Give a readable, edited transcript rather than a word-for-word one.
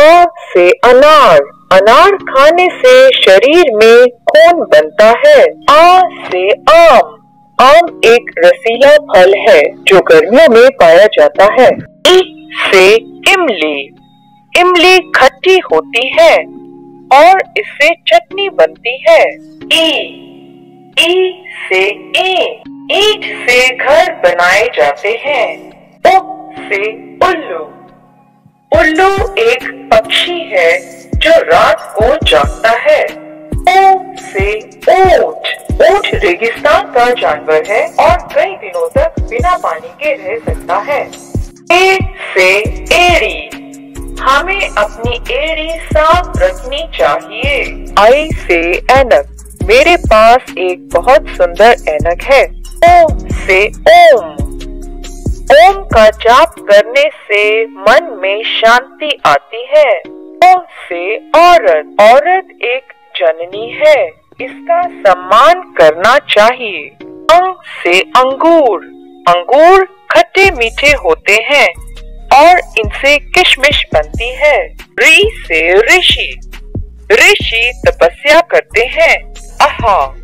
अ से अनार, अनार खाने से शरीर में खून बनता है। आ से आम, आम एक रसीला फल है जो गर्मियों में पाया जाता है। ई से इमली, इमली खट्टी होती है और इससे चटनी बनती है। ई से ईंट, ईंट से घर बनाए जाते हैं। उ से उल्लू, उल्लू एक पक्षी है जो रात को जागता है। ओ से ऊंट, ऊंट रेगिस्तान का जानवर है और कई दिनों तक बिना पानी के रह सकता है। ए से एड़ी, हमें अपनी एड़ी साफ रखनी चाहिए। आई से ऐनक, मेरे पास एक बहुत सुंदर ऐनक है। ओ से ओम, ओम का जाप करने से मन में शांति आती है। ओ से औरत, औरत एक जननी है, इसका सम्मान करना चाहिए। अंग से अंगूर, अंगूर खट्टे मीठे होते हैं और इनसे किशमिश बनती है। ऋ से ऋषि, ऋषि तपस्या करते हैं। आहा।